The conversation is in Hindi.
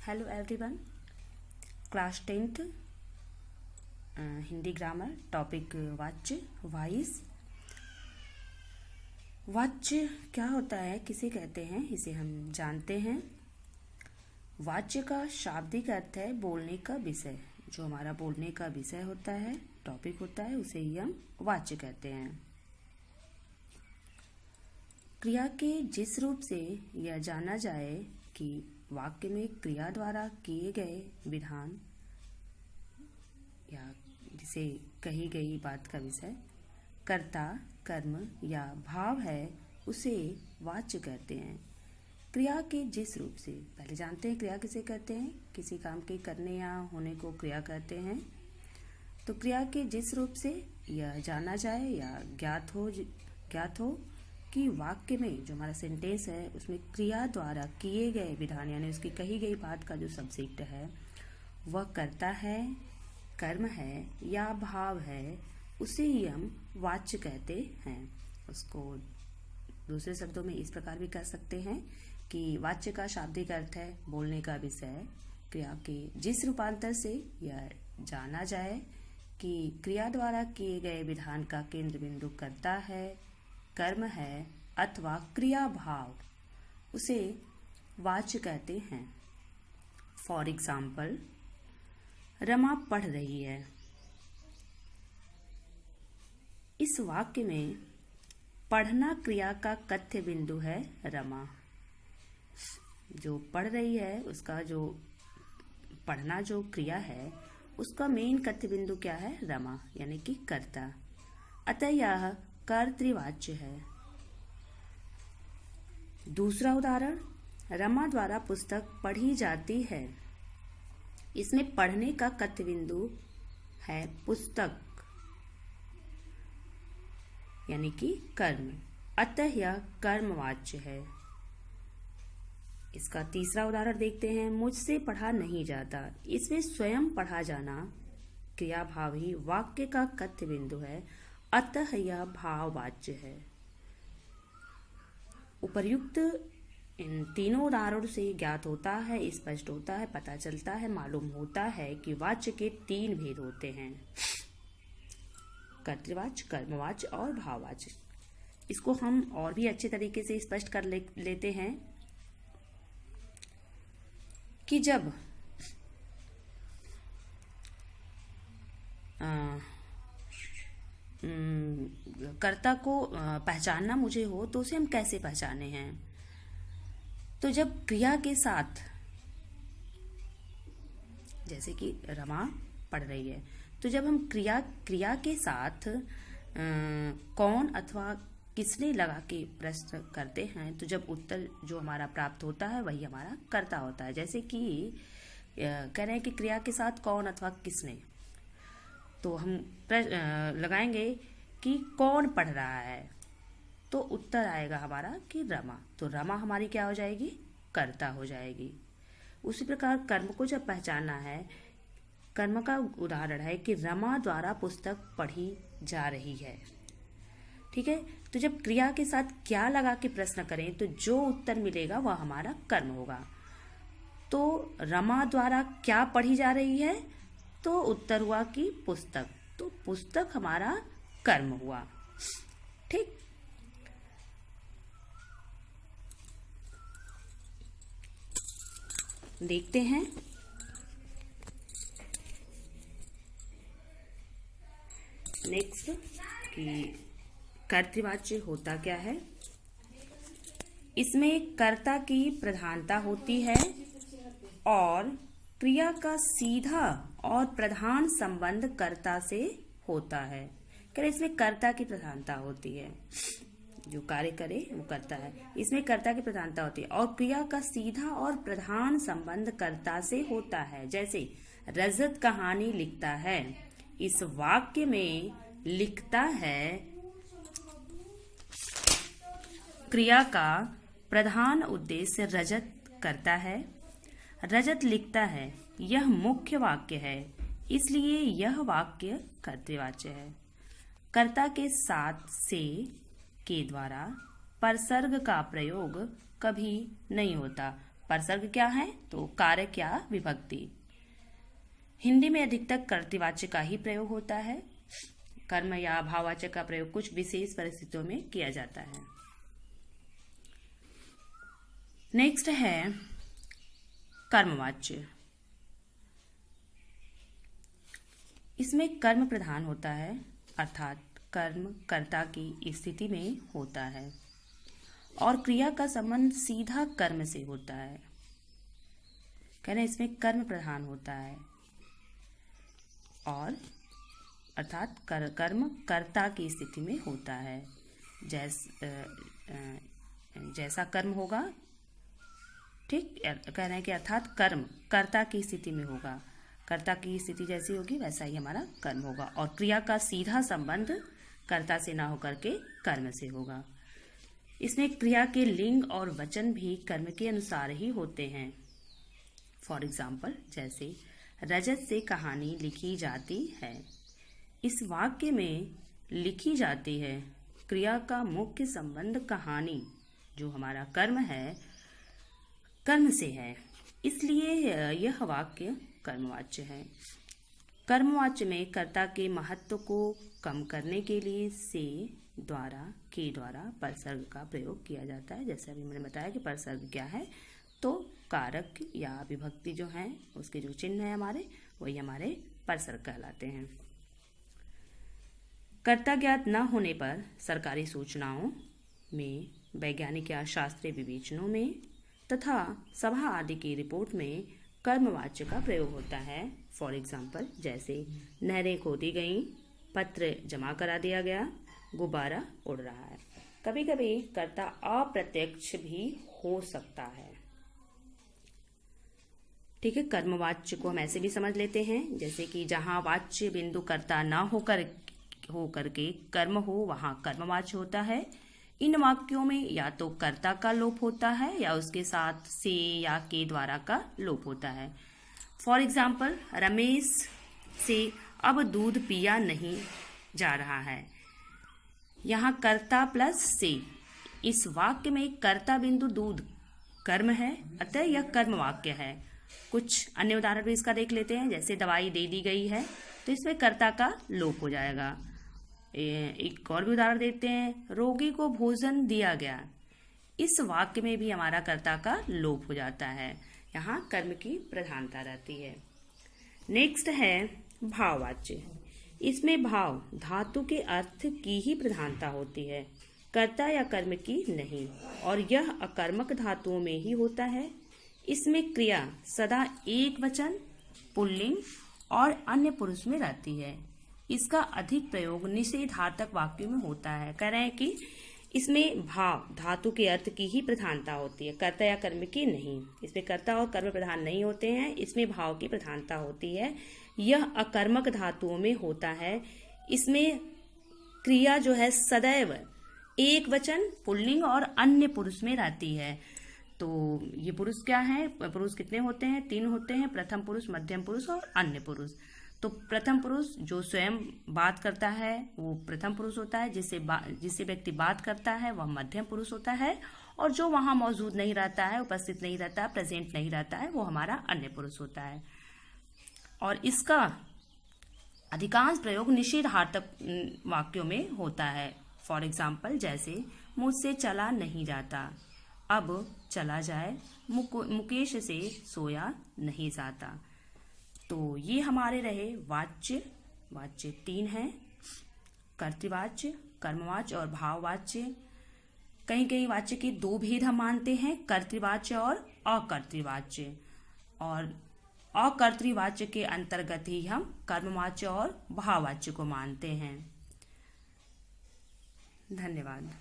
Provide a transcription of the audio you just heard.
Hello everyone. Class 10th Hindi grammar topic वाच्य वाइस। वाच्य क्या होता है, किसे कहते हैं, इसे हम जानते हैं। वाच्य का शाब्दिक अर्थ है बोलने का विषय। जो हमारा बोलने का विषय होता है, टॉपिक होता है, उसे ही हम वाच्य कहते हैं। क्रिया के जिस रूप से यह जाना जाए कि वाक्य में क्रिया द्वारा किए गए विधान या जिसे कही गई बात का विषय कर्ता, कर्म या भाव है, उसे वाच्य कहते हैं। क्रिया के जिस रूप से, पहले जानते हैं क्रिया किसे कहते हैं। किसी काम के करने या होने को क्रिया कहते हैं। तो क्रिया के जिस रूप से यह जाना जाए या ज्ञात हो कि वाक्य में जो हमारा सेंटेंस है उसमें क्रिया द्वारा किए गए विधान यानी उसकी कही गई बात का जो सब्जेक्ट है वह कर्ता है, कर्म है या भाव है, उसे ही हम वाच्य कहते हैं। उसको दूसरे शब्दों में इस प्रकार भी कह सकते हैं कि वाच्य का शाब्दिक अर्थ है बोलने का विषय। क्रिया के जिस रूपांतर से यह जाना जाए कि क्रिया द्वारा किए गए विधान का केंद्र बिंदु कर्ता है, कर्म है अथवा क्रिया भाव, उसे वाच्य कहते हैं। फॉर एग्जाम्पल, रमा पढ़ रही है। इस वाक्य में पढ़ना क्रिया का कथ्य बिंदु है रमा। जो पढ़ रही है उसका जो पढ़ना जो क्रिया है उसका मेन कथ्य बिंदु क्या है, रमा यानी कि कर्ता। अतः यह कर्तृवाच्य है। दूसरा उदाहरण, रमा द्वारा पुस्तक पढ़ी जाती है। इसमें पढ़ने का कथ्य बिंदु है पुस्तक यानी कि कर्म, अतः यह कर्मवाच्य है। इसका तीसरा उदाहरण देखते हैं, मुझसे पढ़ा नहीं जाता। इसमें स्वयं पढ़ा जाना क्रिया भाव ही वाक्य का कथ्य बिंदु है, अतः यह भाववाच्य है। उपर्युक्त इन तीनों उदाहरणों से ज्ञात होता है, स्पष्ट होता है, पता चलता है, मालूम होता है कि वाच्य के तीन भेद होते हैं, कर्तृवाच्य, कर्मवाच्य और भाववाच्य। इसको हम और भी अच्छे तरीके से स्पष्ट कर लेते हैं कि जब कर्ता को पहचानना मुझे हो तो उसे हम कैसे पहचाने हैं। तो जब क्रिया के साथ, जैसे कि रमा पढ़ रही है, तो जब हम क्रिया के साथ कौन अथवा किसने लगा के प्रश्न करते हैं, तो जब उत्तर जो हमारा प्राप्त होता है वही हमारा कर्ता होता है। जैसे कि कह रहे हैं कि क्रिया के साथ कौन अथवा किसने, तो हम लगाएंगे कि कौन पढ़ रहा है, तो उत्तर आएगा हमारा कि रमा। तो रमा हमारी क्या हो जाएगी, कर्ता हो जाएगी। उसी प्रकार कर्म को जब पहचानना है, कर्म का उदाहरण है कि रमा द्वारा पुस्तक पढ़ी जा रही है। ठीक है, तो जब क्रिया के साथ क्या लगा के प्रश्न करें तो जो उत्तर मिलेगा वह हमारा कर्म होगा। तो रमा द्वारा क्या पढ़ी जा रही है, तो उत्तर हुआ कि पुस्तक, तो पुस्तक हमारा कर्म हुआ। ठीक, देखते हैं नेक्स्ट कि कर्तृवाच्य होता क्या है। इसमें कर्ता की प्रधानता होती है और क्रिया का सीधा और प्रधान संबंध कर्ता से होता है। कह रहे इसमें कर्ता की प्रधानता होती है, जो कार्य करे वो करता है। इसमें कर्ता की प्रधानता होती है और क्रिया का सीधा और प्रधान संबंध कर्ता से होता है। जैसे रजत कहानी लिखता है, इस वाक्य में लिखता है क्रिया का प्रधान उद्देश्य रजत करता है, रजत लिखता है, यह मुख्य वाक्य है, इसलिए यह वाक्य कर्तृवाच्य है। कर्ता के साथ से के द्वारा परसर्ग का प्रयोग कभी नहीं होता। परसर्ग क्या है? तो कारक या विभक्ति। हिंदी में अधिकतर कर्तृवाच्य का ही प्रयोग होता है। कर्म या भाववाचक का प्रयोग कुछ विशेष परिस्थितियों में किया जाता है। नेक्स्ट है कर्मवाच्य। इसमें कर्म प्रधान होता है, अर्थात कर्म कर्ता की स्थिति में होता है और क्रिया का संबंध सीधा कर्म से होता है। कहना इसमें कर्म प्रधान होता है और अर्थात कर्म कर्ता की स्थिति में होता है। जैसा कर्म होगा, ठीक, कह रहे हैं कि अर्थात कर्म कर्ता की स्थिति में होगा, कर्ता की स्थिति जैसी होगी वैसा ही हमारा कर्म होगा और क्रिया का सीधा संबंध कर्ता से ना होकर के कर्म से होगा। इसमें क्रिया के लिंग और वचन भी कर्म के अनुसार ही होते हैं। फॉर एग्जाम्पल, जैसे रजत से कहानी लिखी जाती है। इस वाक्य में लिखी जाती है क्रिया का मुख्य संबंध कहानी, जो हमारा कर्म है, कर्म से है, इसलिए यह वाक्य कर्मवाच्य है। कर्मवाच्य में कर्ता के महत्व को कम करने के लिए से द्वारा परसर्ग का प्रयोग किया जाता है। जैसे अभी मैंने बताया कि परसर्ग क्या है, तो कारक या विभक्ति जो है उसके जो चिन्ह है हमारे, वही हमारे परसर्ग कहलाते हैं। कर्ता ज्ञात न होने पर सरकारी सूचनाओं में, वैज्ञानिक या शास्त्रीय विवेचनों में तथा सभा आदि की रिपोर्ट में कर्मवाच्य का प्रयोग होता है। फॉर एग्जाम्पल, जैसे नहरें खोदी गईं, पत्र जमा करा दिया गया, गुब्बारा उड़ रहा है। कभी कभी कर्ता अप्रत्यक्ष भी हो सकता है। ठीक है, कर्मवाच्य को हम ऐसे भी समझ लेते हैं, जैसे कि जहां वाच्य बिंदु कर्ता ना होकर के कर्म हो, वहां कर्मवाच्य होता है। इन वाक्यों में या तो कर्ता का लोप होता है या उसके साथ से या के द्वारा का लोप होता है। फॉर एग्जाम्पल, रमेश से अब दूध पिया नहीं जा रहा है। यहाँ कर्ता प्लस से, इस वाक्य में कर्ता बिंदु दूध कर्म है, अतः यह कर्म वाक्य है। कुछ अन्य उदाहरण भी इसका देख लेते हैं, जैसे दवाई दे दी गई है, तो इसमें कर्ता का लोप हो जाएगा। एक और भी उदाहरण देते हैं, रोगी को भोजन दिया गया। इस वाक्य में भी हमारा कर्ता का लोप हो जाता है, यहाँ कर्म की प्रधानता रहती है। नेक्स्ट है भाववाच्य। इसमें भाव धातु के अर्थ की ही प्रधानता होती है, कर्ता या कर्म की नहीं, और यह अकर्मक धातुओं में ही होता है। इसमें क्रिया सदा एक वचन, पुल्लिंग और अन्य पुरुष में रहती है। इसका अधिक प्रयोग निषेधार्थक वाक्यों में होता है। कह रहे हैं कि इसमें भाव धातु के अर्थ की ही प्रधानता होती है, कर्ता या कर्म की नहीं। इसमें कर्ता और कर्म प्रधान नहीं होते हैं, इसमें भाव की प्रधानता होती है। यह अकर्मक धातुओं में होता है। इसमें क्रिया जो है सदैव एक वचन, पुल्लिंग और अन्य पुरुष में रहती है। तो ये पुरुष क्या है? पुरुष कितने होते हैं? 3 होते हैं, प्रथम पुरुष, मध्यम पुरुष और अन्य पुरुष। तो प्रथम पुरुष जो स्वयं बात करता है वो प्रथम पुरुष होता है, जिससे व्यक्ति बात करता है वह मध्यम पुरुष होता है, और जो वहां मौजूद नहीं रहता है, उपस्थित नहीं रहता, प्रेजेंट नहीं रहता है, वो हमारा अन्य पुरुष होता है। और इसका अधिकांश प्रयोग निषेधार्थक वाक्यों में होता है। फॉर एग्जाम्पल, जैसे मुझसे चला नहीं जाता, अब चला जाए, मुकेश से सोया नहीं जाता। तो ये हमारे रहे वाच्य। वाच्य 3 हैं, कर्तृवाच्य, कर्मवाच्य और भाववाच्य। कहीं वाच्य के 2 भेद हम मानते हैं, कर्तृवाच्य और अकर्तृवाच्य, और अकर्तृवाच्य के अंतर्गत ही हम कर्मवाच्य और भाववाच्य को मानते हैं। धन्यवाद।